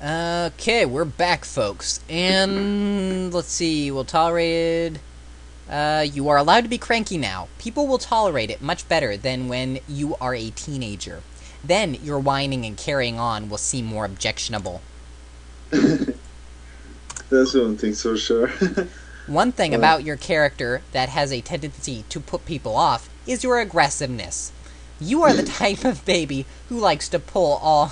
Okay, we're back, folks. And let's see, we'll tolerate. You are allowed to be cranky now. People will tolerate it much better than when you are a teenager. Then your whining and carrying on will seem more objectionable. That's one thing for sure. One thing about your character that has a tendency to put people off is your aggressiveness. You are the type of baby who likes to pull all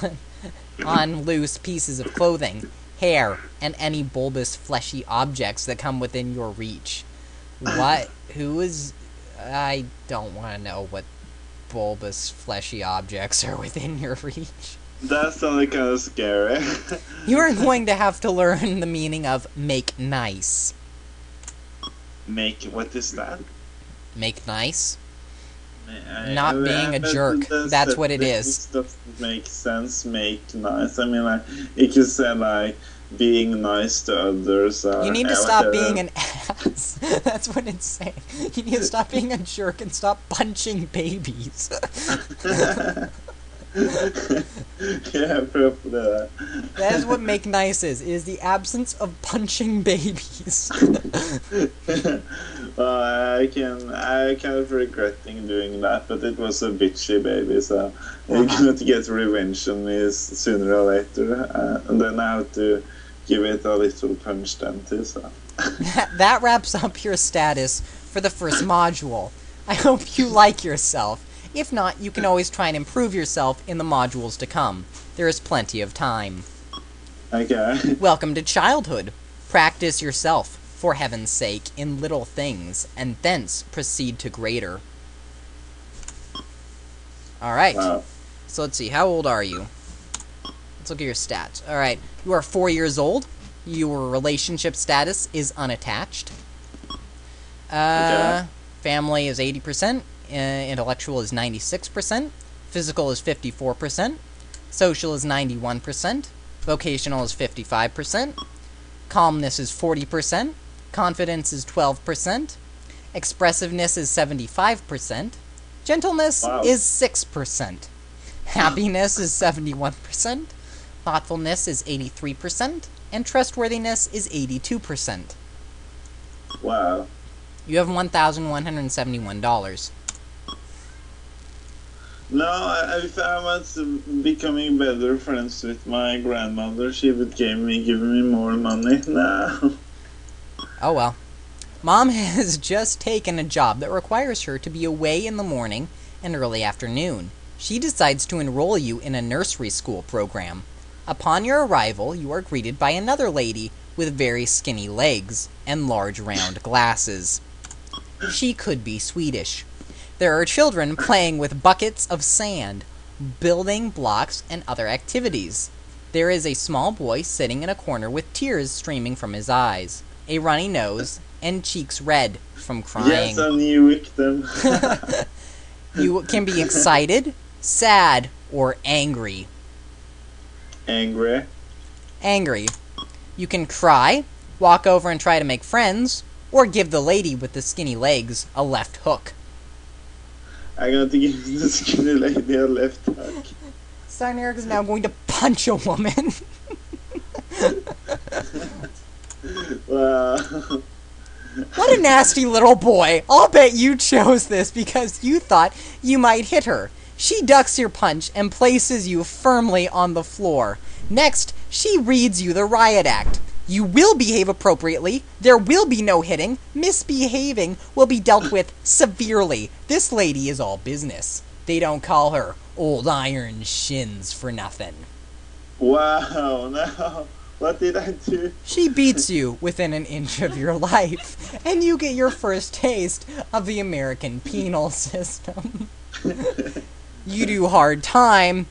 on loose pieces of clothing, hair, and any bulbous fleshy objects that come within your reach. What? Who is... I don't want to know what bulbous fleshy objects are within your reach. That sounded kind of scary. You are going to have to learn the meaning of make nice. What is that? Make nice? Not being a jerk. That's what it is. Doesn't make sense. Make nice. I mean, like, you could say, like, being nice to others. You need to stop being an ass. That's what it's saying. You need to stop being a jerk and stop punching babies. Yeah, probably. That is what make nice is. It is the absence of punching babies. I kind of regretting doing that, but it was a bitchy baby, so you're gonna get revenge on me sooner or later, and then I have to give it a little punch then too. So That wraps up your status for the first module. I hope you like yourself. If not, you can always try and improve yourself in the modules to come. There is plenty of time. okay. Welcome to childhood. Practice yourself, for heaven's sake, in little things, and thence proceed to greater. Alright, Wow. so let's see, how old are you? Let's look at your stats. Alright, you are 4 years old. Your relationship status is unattached. Okay. Family is 80%. Intellectual is 96%. Physical is 54%. Social is 91%. Vocational is 55%. Calmness is 40%. Confidence is 12%. Expressiveness is 75%. Gentleness Wow. is 6%. Happiness is 71%. Thoughtfulness is 83%. And trustworthiness is 82%. Wow. You have $1,171. No, if I was becoming better friends with my grandmother, she would give me more money. No. Oh well. Mom has just taken a job that requires her to be away in the morning and early afternoon. She decides to enroll you in a nursery school program. Upon your arrival, you are greeted by another lady with very skinny legs and large round glasses. She could be Swedish. There are children playing with buckets of sand, building blocks, and other activities. There is a small boy sitting in a corner with tears streaming from his eyes, a runny nose, and cheeks red from crying. Yes, a new victim. You can be excited, sad, or angry. Angry. Angry. You can cry, walk over and try to make friends, or give the lady with the skinny legs a left hook. I'm going to give the skinny lady a left hook. Stein Eric is now going to punch a woman. Wow. What a nasty little boy. I'll bet you chose this because you thought you might hit her. She ducks your punch and places you firmly on the floor. Next, she reads you the riot act. You will behave appropriately. There will be no hitting. Misbehaving will be dealt with severely. This lady is all business. They don't call her Old Iron Shins for nothing. Wow, no. What did I do? She beats you within an inch of your life, and you get your first taste of the American penal system. You do hard time,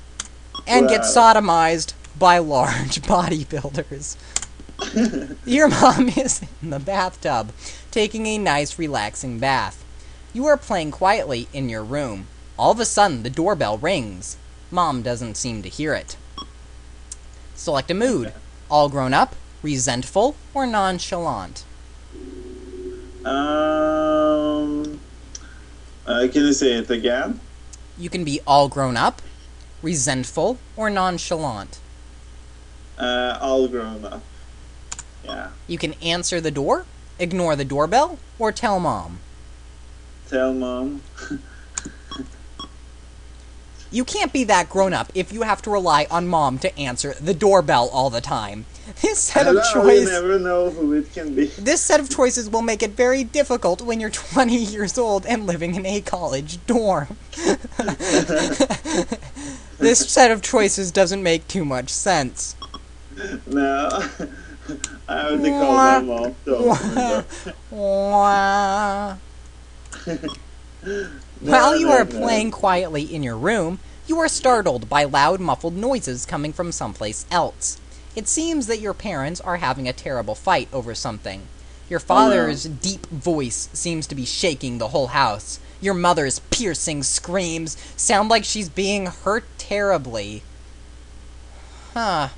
and get sodomized by large bodybuilders. Your mom is in the bathtub, taking a nice relaxing bath. You are playing quietly in your room. All of a sudden, the doorbell rings. Mom doesn't seem to hear it. Select a mood. All grown up, resentful, or nonchalant. Can you say it again? You can be all grown up, resentful, or nonchalant. All grown up. Yeah. You can answer the door, ignore the doorbell, or tell mom. Tell mom. You can't be that grown up if you have to rely on mom to answer the doorbell all the time. This set of You never know who it can be. This set of choices will make it very difficult when you're 20 years old and living in a college dorm. This set of choices doesn't make too much sense. No. I have to call my mom to While you are playing quietly in your room, you are startled by loud, muffled noises coming from someplace else. It seems that your parents are having a terrible fight over something. Your father's deep voice seems to be shaking the whole house. Your mother's piercing screams sound like she's being hurt terribly. Huh.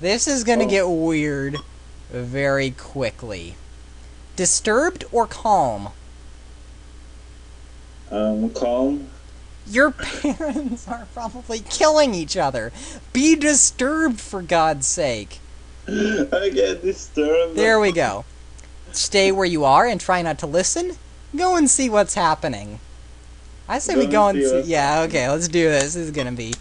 This is gonna get weird very quickly. Disturbed or calm? Calm. Your parents are probably killing each other. Be disturbed, for God's sake. I get disturbed. There we go. Stay where you are and try not to listen. Go and see what's happening. I say we go and see. Yeah, okay, let's do this. This is gonna be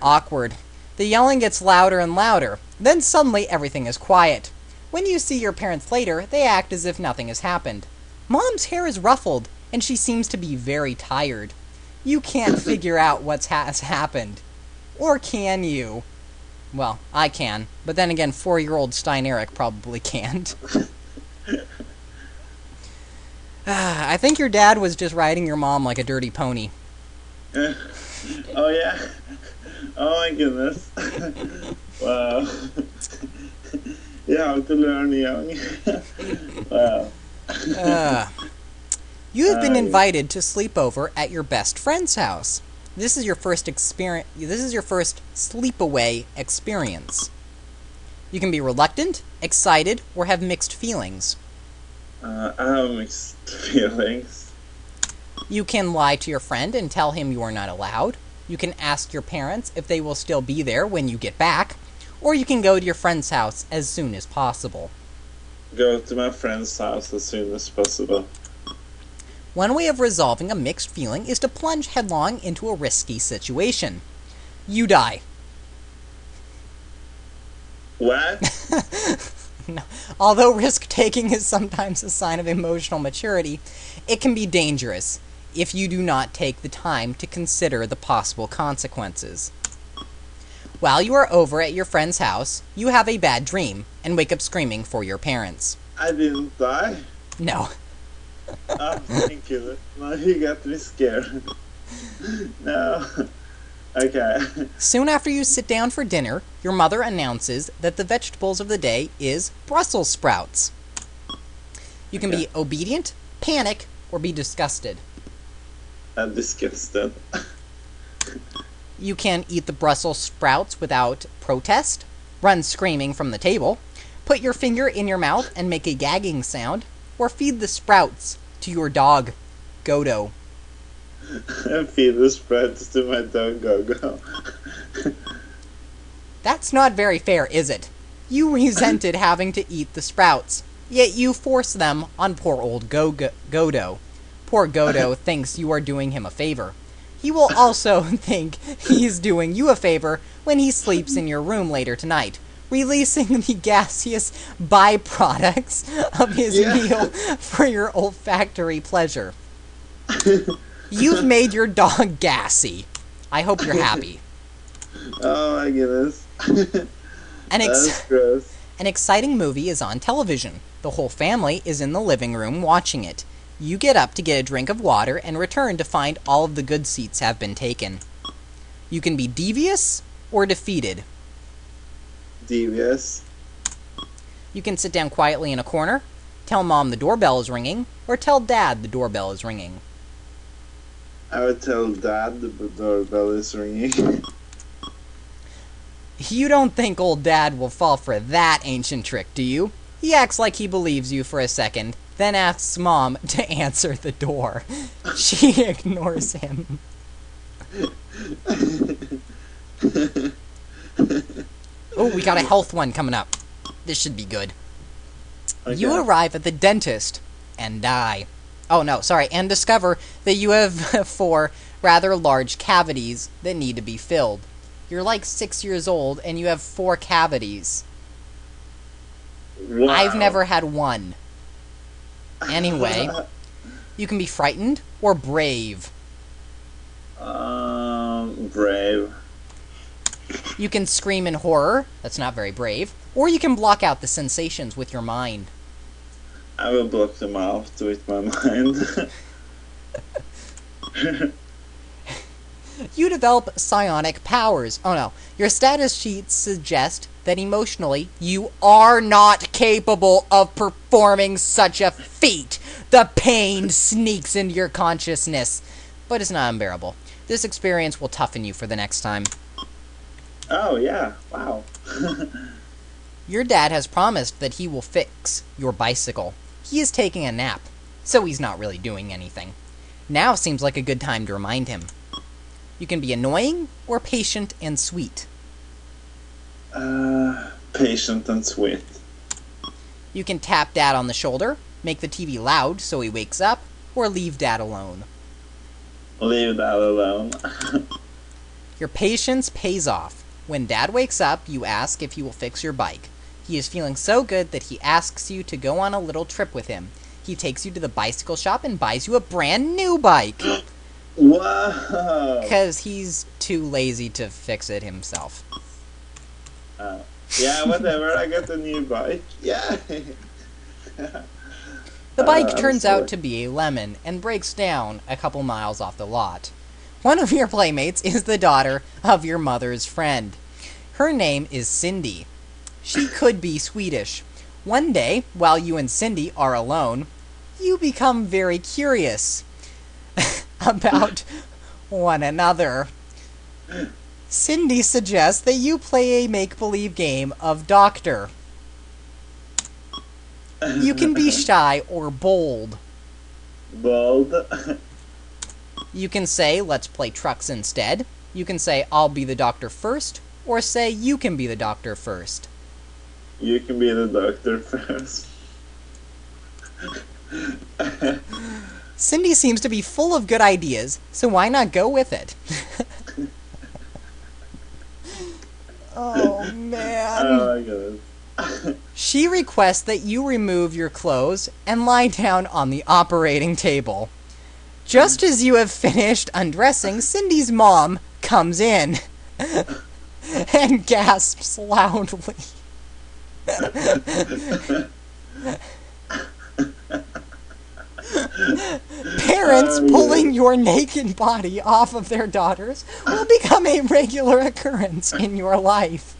awkward. The yelling gets louder and louder. Then suddenly everything is quiet. When you see your parents later, they act as if nothing has happened. Mom's hair is ruffled, and she seems to be very tired. You can't figure out what has happened. Or can you? Well, I can, but then again, 4-year-old Stein Eric probably can't. I think your dad was just riding your mom like a dirty pony. Oh, yeah? Oh, my goodness. Wow. You have to learn young. Wow. You have been invited to sleepover at your best friend's house. This is your first experience. This is your first sleepaway experience. You can be reluctant, excited, or have mixed feelings. I have mixed feelings. You can lie to your friend and tell him you are not allowed. You can ask your parents if they will still be there when you get back. Or you can go to your friend's house as soon as possible. Go to my friend's house as soon as possible. One way of resolving a mixed feeling is to plunge headlong into a risky situation. You die. What? No. Although risk-taking is sometimes a sign of emotional maturity, it can be dangerous if you do not take the time to consider the possible consequences. While you are over at your friend's house, you have a bad dream and wake up screaming for your parents. I didn't die? No. Oh, thank you. Now you got me scared. No. Okay. Soon after you sit down for dinner, your mother announces that the vegetables of the day is Brussels sprouts. You can be obedient, panic, or be disgusted. I'm disgusted. You can eat the Brussels sprouts without protest, run screaming from the table, put your finger in your mouth and make a gagging sound, or feed the sprouts to your dog, Godo. Feed the sprouts to my dog, Gogo. That's not very fair, is it? You resented having to eat the sprouts, yet you force them on poor old Godo. Poor Godo thinks you are doing him a favor. He will also think he's doing you a favor when he sleeps in your room later tonight, releasing the gaseous byproducts of his meal for your olfactory pleasure. You've made your dog gassy. I hope you're happy. Oh my goodness. That's gross. An exciting movie is on television. The whole family is in the living room watching it. You get up to get a drink of water and return to find all of the good seats have been taken. You can be devious or defeated. Devious. You can sit down quietly in a corner, tell mom the doorbell is ringing, or tell dad the doorbell is ringing. I would tell dad the doorbell is ringing. You don't think old dad will fall for that ancient trick, do you? He acts like he believes you for a second, then asks mom to answer the door. She ignores him. Oh, we got a health one coming up. This should be good. Okay. You arrive at the dentist and die. Oh, no, sorry. And discover that you have 4 rather large cavities that need to be filled. You're like 6 years old and you have 4 cavities. Wow. I've never had one. Anyway, you can be frightened or brave. Brave. You can scream in horror. That's not very brave. Or you can block out the sensations with your mind. I will block them out with my mind. You develop psionic powers. Oh no. Your status sheets suggest that emotionally, you are not capable of performing such a feat. The pain sneaks into your consciousness, but it's not unbearable. This experience will toughen you for the next time. Oh, yeah. Wow. Your dad has promised that he will fix your bicycle. He is taking a nap, so he's not really doing anything. Now seems like a good time to remind him. You can be annoying or patient and sweet. Patient and sweet. You can tap Dad on the shoulder, make the TV loud so he wakes up, or leave Dad alone. Leave that alone. Your patience pays off. When Dad wakes up, you ask if he will fix your bike. He is feeling so good that he asks you to go on a little trip with him. He takes you to the bicycle shop and buys you a brand new bike. Wow. Because he's too lazy to fix it himself. Yeah, whatever. I got a new bike. Yeah. The bike turns sorry. out to be a lemon and breaks down a couple miles off the lot. One of your playmates is the daughter of your mother's friend. Her name is Cindy. She could be Swedish. One day, while you and Cindy are alone, you become very curious about one another. Cindy suggests that you play a make-believe game of doctor. You can be shy or bold. Bold. You can say, let's play trucks instead. You can say, I'll be the doctor first. Or say, you can be the doctor first. You can be the doctor first. Cindy seems to be full of good ideas, so why not go with it? Oh, man. Oh my goodness. She requests that you remove your clothes and lie down on the operating table. Just as you have finished undressing, Cindy's mom comes in and gasps loudly. Parents pulling your naked body off of their daughters will become a regular occurrence in your life.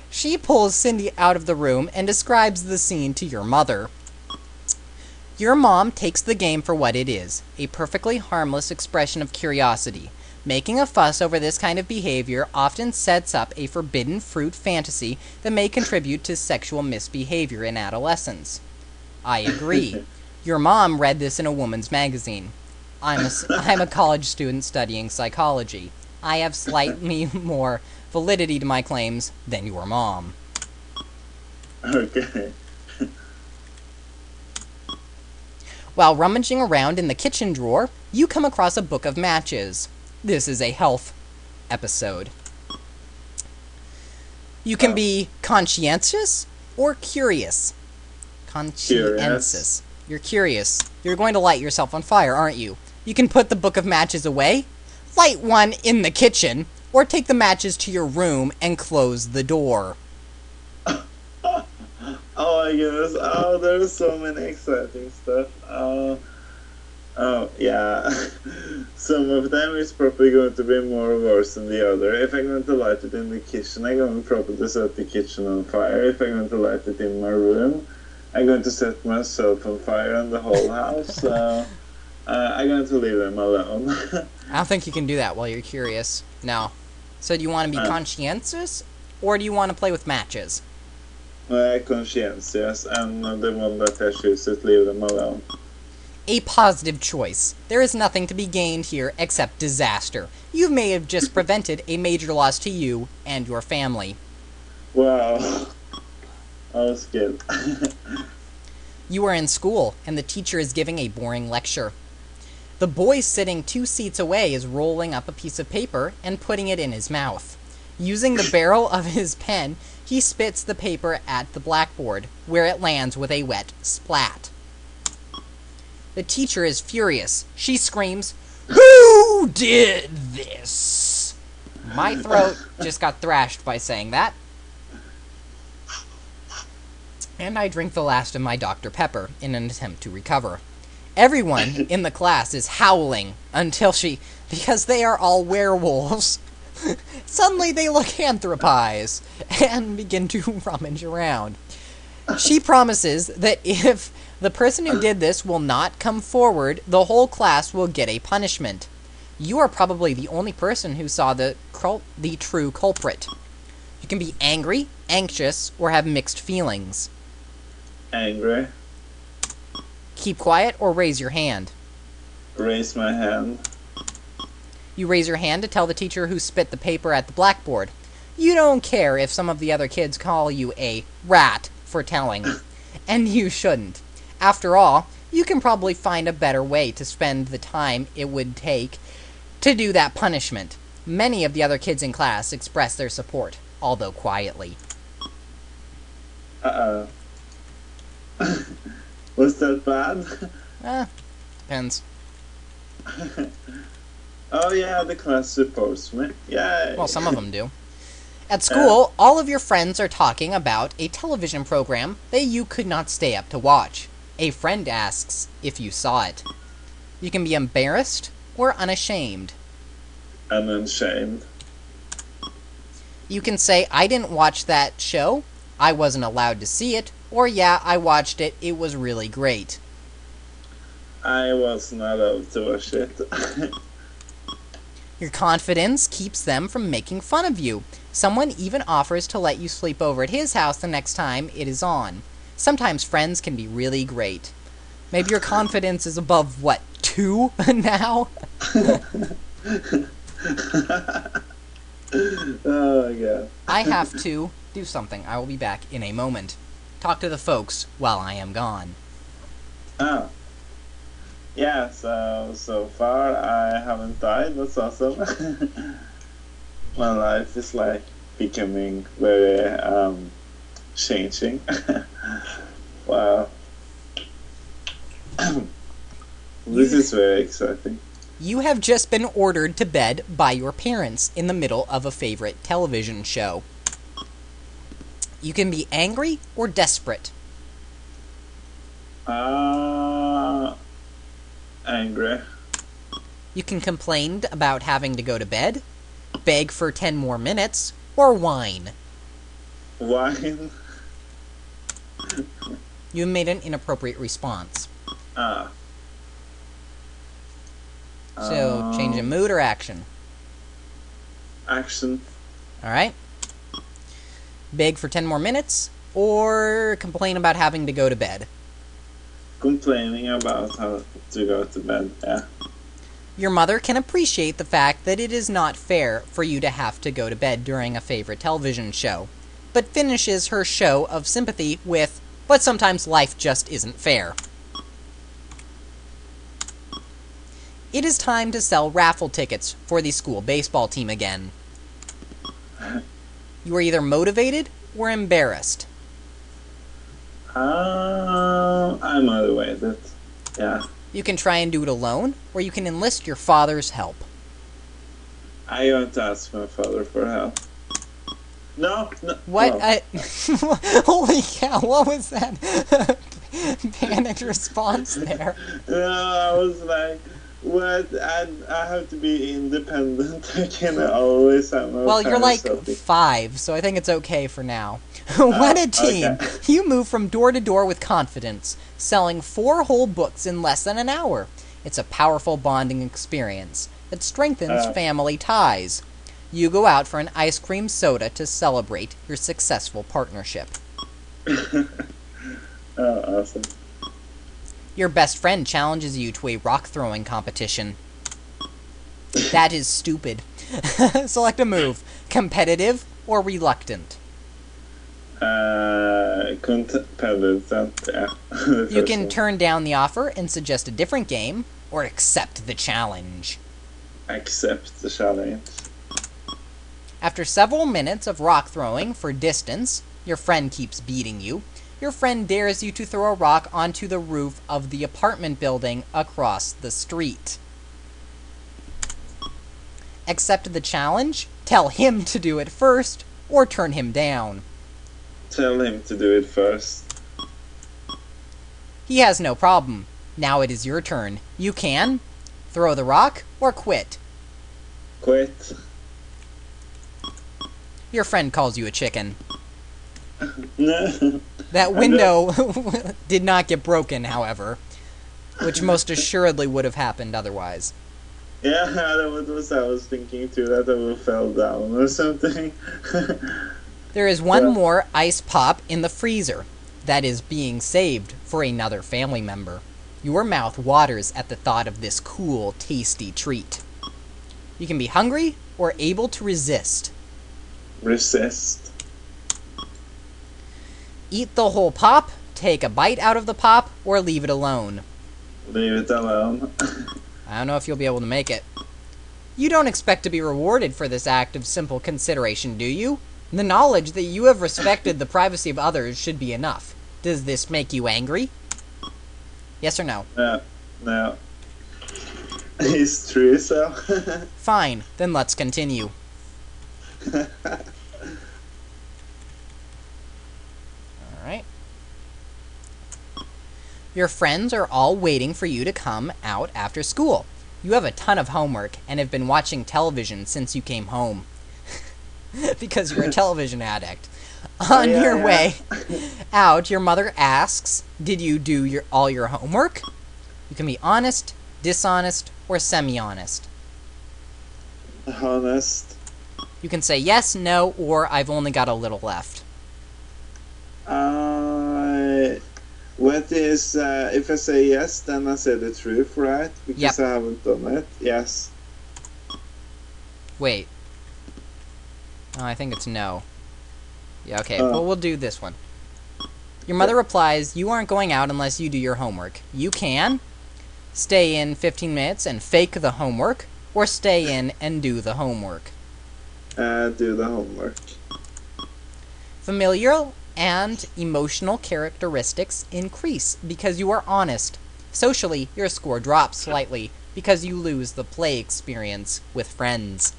She pulls Cindy out of the room and describes the scene to your mother. Your mom takes the game for what it is, a perfectly harmless expression of curiosity. Making a fuss over this kind of behavior often sets up a forbidden fruit fantasy that may contribute to sexual misbehavior in adolescence. I agree. Your mom read this in a woman's magazine. I'm a college student studying psychology. I have slightly more validity to my claims than your mom. Okay. While rummaging around in the kitchen drawer, you come across a book of matches. This is a health episode. You can be conscientious or curious. Conscientious. You're curious. You're going to light yourself on fire, aren't you? You can put the book of matches away, light one in the kitchen, or take the matches to your room and close the door. Oh my goodness. Oh, there's so many exciting stuff. Oh, yeah. Some of them is probably going to be more worse than the other. If I'm going to light it in the kitchen, I'm going to probably set the kitchen on fire. If I'm going to light it in my room, I'm going to set myself on fire and the whole house. So I'm going to leave them alone. I don't think you can do that while you're curious. No. So do you want to be conscientious, or do you want to play with matches? Conscientious, and the one that I choose to leave them alone. A positive choice. There is nothing to be gained here except disaster. You may have just prevented a major loss to you and your family. Wow. I was scared. You are in school, and the teacher is giving a boring lecture. The boy sitting 2 seats away is rolling up a piece of paper and putting it in his mouth. Using the barrel of his pen, he spits the paper at the blackboard, where it lands with a wet splat. The teacher is furious. She screams, "Who did this?" My throat just got thrashed by saying that. And I drink the last of my Dr. Pepper in an attempt to recover. Everyone in the class is howling because they are all werewolves. Suddenly they look anthropized and begin to rummage around. She promises that if the person who did this will not come forward, the whole class will get a punishment. You are probably the only person who saw the true culprit. You can be angry, anxious, or have mixed feelings. Angry. Keep quiet or raise your hand. Raise my hand. You raise your hand to tell the teacher who spit the paper at the blackboard. You don't care if some of the other kids call you a rat for telling. And you shouldn't. After all, you can probably find a better way to spend the time it would take to do that punishment. Many of the other kids in class express their support, although quietly. Uh-oh. Was that bad? Depends. Oh yeah, the class supports me. Yay! Well, some of them do. At school, all of your friends are talking about a television program that you could not stay up to watch. A friend asks if you saw it. You can be embarrassed or unashamed. Unashamed. You can say, "I didn't watch that show, I wasn't allowed to see it," or "Yeah, I watched it, it was really great." I was not allowed to watch it. Your confidence keeps them from making fun of you. Someone even offers to let you sleep over at his house the next time it is on. Sometimes friends can be really great. Maybe your confidence is above, 2 now? Oh my god. I have to do something. I will be back in a moment. Talk to the folks while I am gone. Oh. Yeah, so far I haven't died. That's awesome. My life is like becoming very changing. Wow. This is very exciting. You have just been ordered to bed by your parents in the middle of a favorite television show. You can be angry or desperate. Angry. You can complain about having to go to bed, beg for 10 more minutes, or whine. Wine. You made an inappropriate response. So, change in mood or action? Action. Alright. Beg for 10 more minutes, or complain about having to go to bed? Complaining about how to go to bed, yeah. Your mother can appreciate the fact that it is not fair for you to have to go to bed during a favorite television show, but finishes her show of sympathy with, "But sometimes life just isn't fair." It is time to sell raffle tickets for the school baseball team again. You are either motivated or embarrassed. I'm motivated. Yeah. You can try and do it alone, or you can enlist your father's help. I want to ask my father for help. No. What? No. Holy cow, what was that? Panicked response there. No, I was like, what? I have to be independent. I cannot always have my Well, you're like parents helping. 5, so I think it's okay for now. What a team! Okay. You move from door to door with confidence, selling 4 whole books in less than an hour. It's a powerful bonding experience that strengthens family ties. You go out for an ice cream soda to celebrate your successful partnership. Oh, awesome. Your best friend challenges you to a rock throwing competition. That is stupid. Select a move. Competitive or reluctant? Competitive, yeah. You can turn down the offer and suggest a different game, or accept the challenge. Accept the challenge. After several minutes of rock throwing for distance, your friend keeps beating you. Your friend dares you to throw a rock onto the roof of the apartment building across the street. Accept the challenge, tell him to do it first, or turn him down. Tell him to do it first. He has no problem. Now it is your turn. You can throw the rock or quit. Quit. Your friend calls you a chicken. No. That window did not get broken, however, which most assuredly would have happened otherwise. Yeah, that was I was thinking too, that I fell down or something. There is one more ice pop in the freezer that is being saved for another family member. Your mouth waters at the thought of this cool, tasty treat. You can be hungry or able to resist. Resist. Eat the whole pop, take a bite out of the pop, or leave it alone. Leave it alone. I don't know if you'll be able to make it. You don't expect to be rewarded for this act of simple consideration, do you? The knowledge that you have respected the privacy of others should be enough. Does this make you angry? Yes or no? No. It's true, so. Fine, then let's continue. Alright. Your friends are all waiting for you to come out after school. You have a ton of homework and have been watching television since you came home. Because you're a television addict. On your way out, your mother asks, did you do all your homework? You can be honest, dishonest, or semi-honest. Honest. You can say yes, no, or I've only got a little left. What is, if I say yes, then I say the truth, right? Because I haven't done it. Yes. Wait. Oh, I think it's no. Yeah, okay, well, we'll do this one. Your mother replies, you aren't going out unless you do your homework. You can stay in 15 minutes and fake the homework, or stay in and do the homework. Do the homework. Familial and emotional characteristics increase because you are honest. Socially, your score drops slightly because you lose the play experience with friends.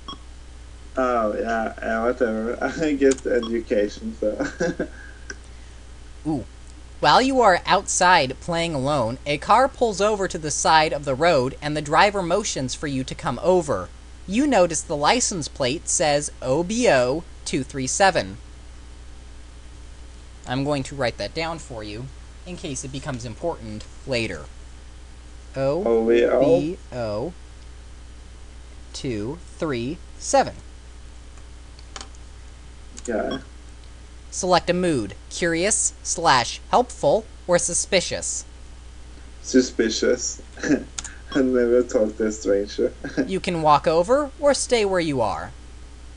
Oh, yeah, whatever. I get education, so. Ooh. While you are outside playing alone, a car pulls over to the side of the road and the driver motions for you to come over. You notice the license plate says OBO 237. I'm going to write that down for you in case it becomes important later. OBO 237. Yeah. Select a mood, curious / helpful, or suspicious. Suspicious. I never talk to a stranger. You can walk over or stay where you are.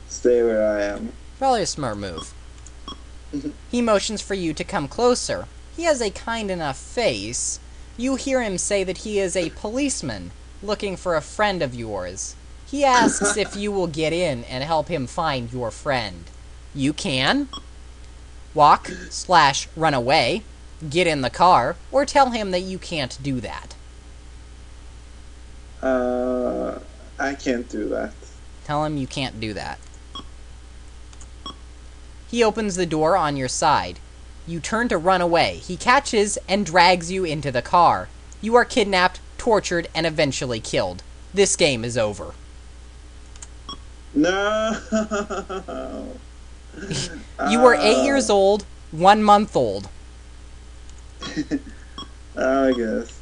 Stay where I am. Probably a smart move. He motions for you to come closer. He has a kind enough face. You hear him say that he is a policeman, looking for a friend of yours. He asks if you will get in and help him find your friend. You can walk / run away, get in the car, or tell him that you can't do that. I can't do that. Tell him you can't do that. He opens the door on your side. You turn to run away. He catches and drags you into the car. You are kidnapped, tortured, and eventually killed. This game is over. No! You were 8 years old, 1 month old. I guess.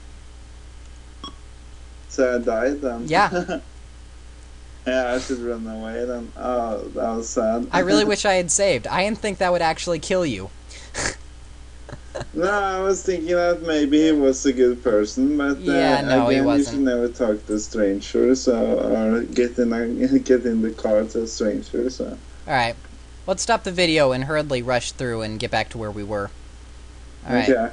So I died then? Yeah. Yeah, I should run away then. Oh, that was sad. I really wish I had saved. I didn't think that would actually kill you. No, I was thinking that maybe he was a good person, but Yeah, no, he again, you wasn't. should never talk to strangers or get in the car to a stranger. So. Alright. Let's stop the video and hurriedly rush through and get back to where we were. Alright. Okay.